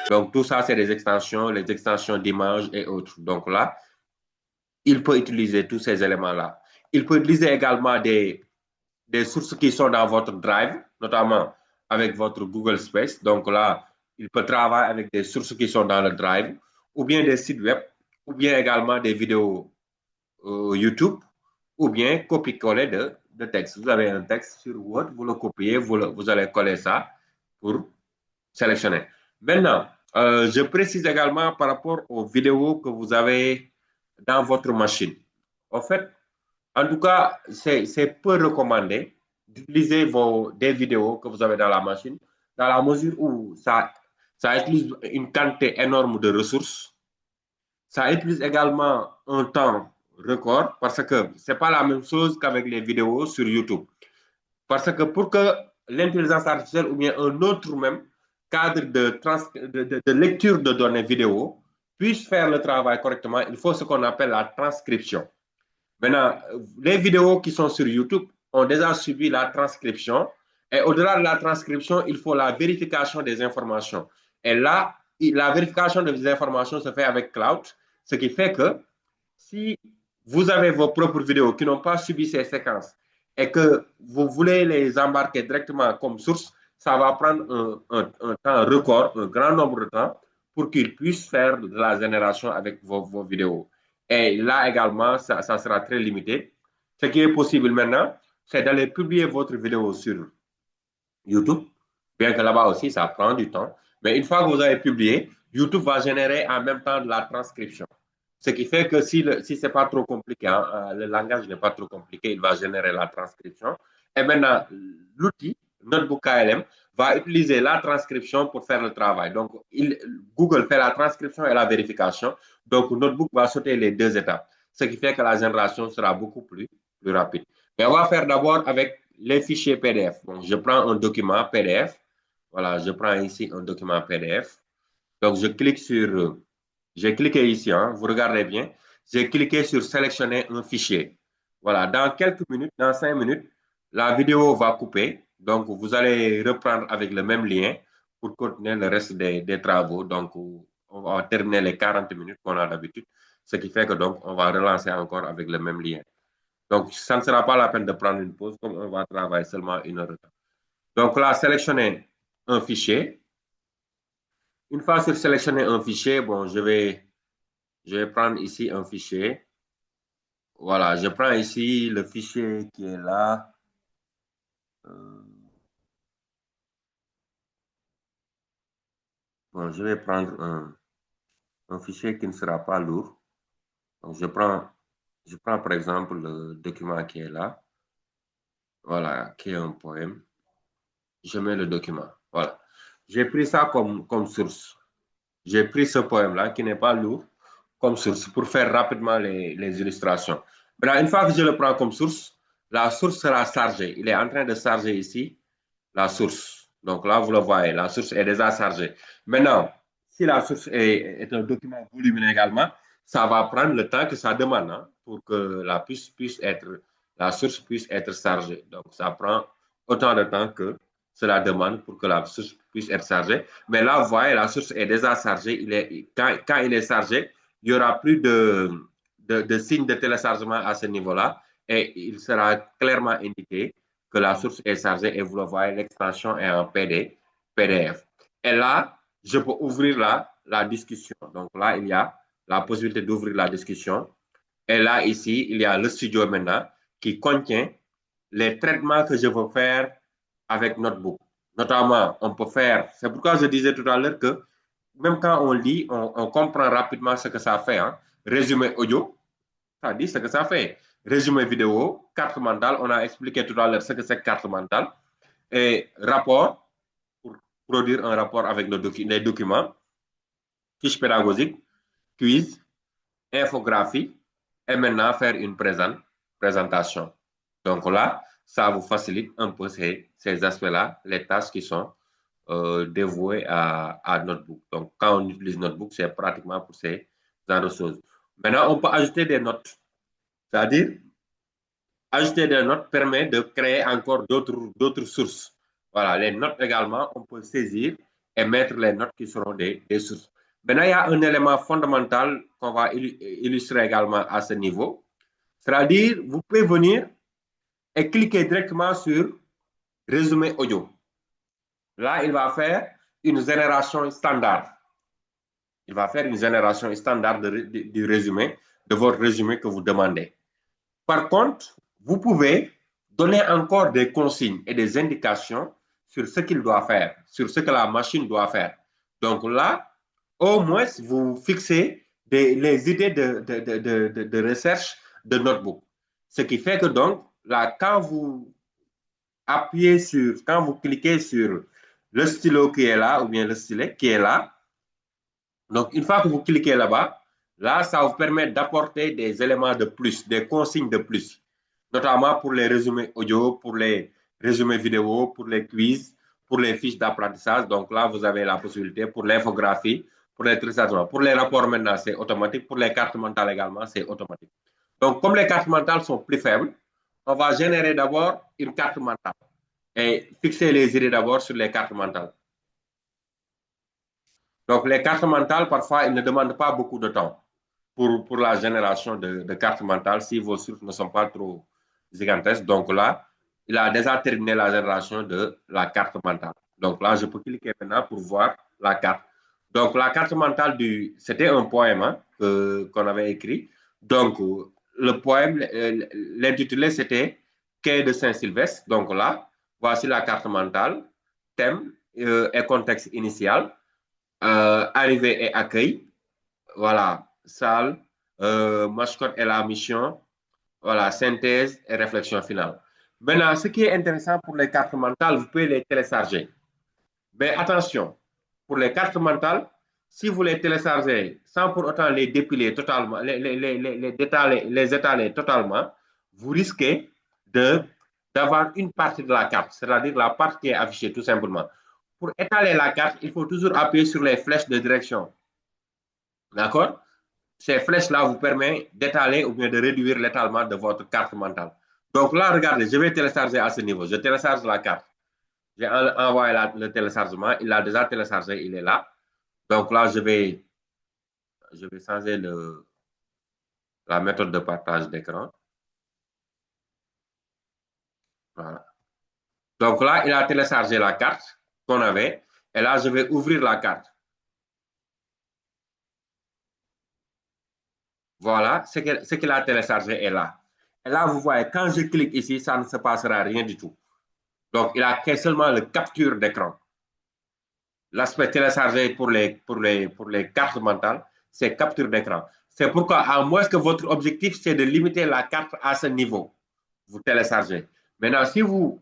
Donc, tout ça, c'est des extensions, les extensions d'images et autres. Donc là, il peut utiliser tous ces éléments-là. Il peut utiliser également des sources qui sont dans votre Drive, notamment avec votre Google Space. Donc là, il peut travailler avec des sources qui sont dans le Drive, ou bien des sites web, ou bien également des vidéos YouTube, ou bien copier-coller de texte. Vous avez un texte sur Word, vous le copiez, vous allez coller ça pour sélectionner. Maintenant, je précise également par rapport aux vidéos que vous avez dans votre machine. En fait, en tout cas, c'est peu recommandé d'utiliser des vidéos que vous avez dans la machine, dans la mesure où ça utilise une quantité énorme de ressources. Ça utilise également un temps record parce que ce n'est pas la même chose qu'avec les vidéos sur YouTube. Parce que pour que l'intelligence artificielle ou bien un autre même cadre de lecture de données vidéo puisse faire le travail correctement, il faut ce qu'on appelle la transcription. Maintenant, les vidéos qui sont sur YouTube ont déjà subi la transcription. Et au-delà de la transcription, il faut la vérification des informations. Et là, la vérification des informations se fait avec Cloud, ce qui fait que si vous avez vos propres vidéos qui n'ont pas subi ces séquences et que vous voulez les embarquer directement comme source, ça va prendre un temps record, un grand nombre de temps pour qu'ils puissent faire de la génération avec vos vidéos. Et là également, ça sera très limité. Ce qui est possible maintenant, c'est d'aller publier votre vidéo sur YouTube, bien que là-bas aussi, ça prend du temps. Mais une fois que vous avez publié, YouTube va générer en même temps de la transcription. Ce qui fait que si ce n'est pas trop compliqué, hein, le langage n'est pas trop compliqué, il va générer la transcription. Et maintenant, l'outil Notebook KLM va utiliser la transcription pour faire le travail. Donc, Google fait la transcription et la vérification. Donc, Notebook va sauter les deux étapes. Ce qui fait que la génération sera beaucoup plus rapide. Mais on va faire d'abord avec les fichiers PDF. Donc, je prends un document PDF. Voilà, je prends ici un document PDF. Donc, j'ai cliqué ici, hein, vous regardez bien. J'ai cliqué sur sélectionner un fichier. Voilà, dans quelques minutes, dans 5 minutes, la vidéo va couper. Donc, vous allez reprendre avec le même lien pour continuer le reste des travaux. Donc, on va terminer les 40 minutes qu'on a d'habitude. Ce qui fait que donc, on va relancer encore avec le même lien. Donc, ça ne sera pas la peine de prendre une pause comme on va travailler seulement 1 heure de temps. Donc là, sélectionnez un fichier. Une fois sur sélectionné un fichier, bon, je vais prendre ici un fichier. Voilà, je prends ici le fichier qui est là. Euh, bon, je vais prendre un fichier qui ne sera pas lourd. Donc, je prends par exemple le document qui est là. Voilà, qui est un poème. Je mets le document. Voilà. J'ai pris ça comme source. J'ai pris ce poème-là qui n'est pas lourd comme source pour faire rapidement les illustrations. Maintenant, une fois que je le prends comme source, la source sera chargée. Il est en train de charger ici la source. Donc là, vous le voyez, la source est déjà chargée. Maintenant, si la source est un document volumineux également, ça va prendre le temps que ça demande, hein, pour que la source puisse être chargée. Donc, ça prend autant de temps que cela demande pour que la source puisse être chargée. Mais là, vous voyez, la source est déjà chargée. Quand il est chargé, il n'y aura plus de signe de téléchargement à ce niveau-là et il sera clairement indiqué que la source est chargée et vous le voyez, l'extension est en PDF. Et là, je peux ouvrir la discussion. Donc là, il y a la possibilité d'ouvrir la discussion. Et là, ici, il y a le studio maintenant qui contient les traitements que je veux faire avec Notebook. Notamment, on peut faire, c'est pourquoi je disais tout à l'heure que même quand on lit, on comprend rapidement ce que ça fait, hein. Résumé audio, ça dit ce que ça fait. Résumé vidéo, carte mentale, on a expliqué tout à l'heure ce que c'est carte mentale. Et rapport, pour produire un rapport avec les documents, fiche pédagogique, quiz, infographie, et maintenant faire une présentation. Donc là, ça vous facilite un peu ces aspects-là, les tâches qui sont dévouées à Notebook. Donc, quand on utilise Notebook, c'est pratiquement pour ces genres de choses. Maintenant, on peut ajouter des notes. C'est-à-dire, ajouter des notes permet de créer encore d'autres sources. Voilà, les notes également, on peut saisir et mettre les notes qui seront des sources. Maintenant, il y a un élément fondamental qu'on va illustrer également à ce niveau. C'est-à-dire, vous pouvez venir et cliquer directement sur résumé audio. Là, il va faire une génération standard. Il va faire une génération standard du résumé, de votre résumé que vous demandez. Par contre, vous pouvez donner encore des consignes et des indications sur ce qu'il doit faire, sur ce que la machine doit faire. Donc là, au moins, vous fixez les idées de recherche de notebook. Ce qui fait que donc, là, quand vous quand vous cliquez sur le stylo qui est là, ou bien le stylet qui est là, donc une fois que vous cliquez là-bas, là, ça vous permet d'apporter des éléments de plus, des consignes de plus, notamment pour les résumés audio, pour les résumés vidéo, pour les quiz, pour les fiches d'apprentissage. Donc là, vous avez la possibilité pour l'infographie, pour les trisagements. Pour les rapports maintenant, c'est automatique. Pour les cartes mentales également, c'est automatique. Donc, comme les cartes mentales sont plus faibles, on va générer d'abord une carte mentale et fixer les idées d'abord sur les cartes mentales. Donc, les cartes mentales, parfois, ils ne demandent pas beaucoup de temps pour la génération de cartes mentales si vos sources ne sont pas trop gigantesques. Donc là, il a déjà terminé la génération de la carte mentale. Donc là, je peux cliquer maintenant pour voir la carte. Donc, la carte mentale, c'était un poème hein, qu'on avait écrit. Donc, le poème, l'intitulé, c'était Quai de Saint-Sylvestre. Donc là, voici la carte mentale, thème et contexte initial, arrivée et accueil. Voilà, salle, mascotte et la mission, voilà, synthèse et réflexion finale. Maintenant, ce qui est intéressant pour les cartes mentales, vous pouvez les télécharger. Mais attention, pour les cartes mentales, si vous les téléchargez sans pour autant les dépiler totalement, les étaler totalement, vous risquez d'avoir une partie de la carte, c'est-à-dire la partie qui est affichée tout simplement. Pour étaler la carte, il faut toujours appuyer sur les flèches de direction. D'accord? Ces flèches-là vous permettent d'étaler ou bien de réduire l'étalement de votre carte mentale. Donc là, regardez, je vais télécharger à ce niveau. Je télécharge la carte. J'ai envoyé le téléchargement. Il l'a déjà téléchargé, il est là. Donc là, je vais changer la méthode de partage d'écran. Voilà. Donc là, il a téléchargé la carte qu'on avait. Et là, je vais ouvrir la carte. Voilà, ce qu'il a téléchargé est là. Et là, vous voyez, quand je clique ici, ça ne se passera rien du tout. Donc, il a fait seulement le capture d'écran. L'aspect téléchargé pour les cartes mentales, c'est capture d'écran. C'est pourquoi, à moins que votre objectif, c'est de limiter la carte à ce niveau, vous téléchargez. Maintenant, si vous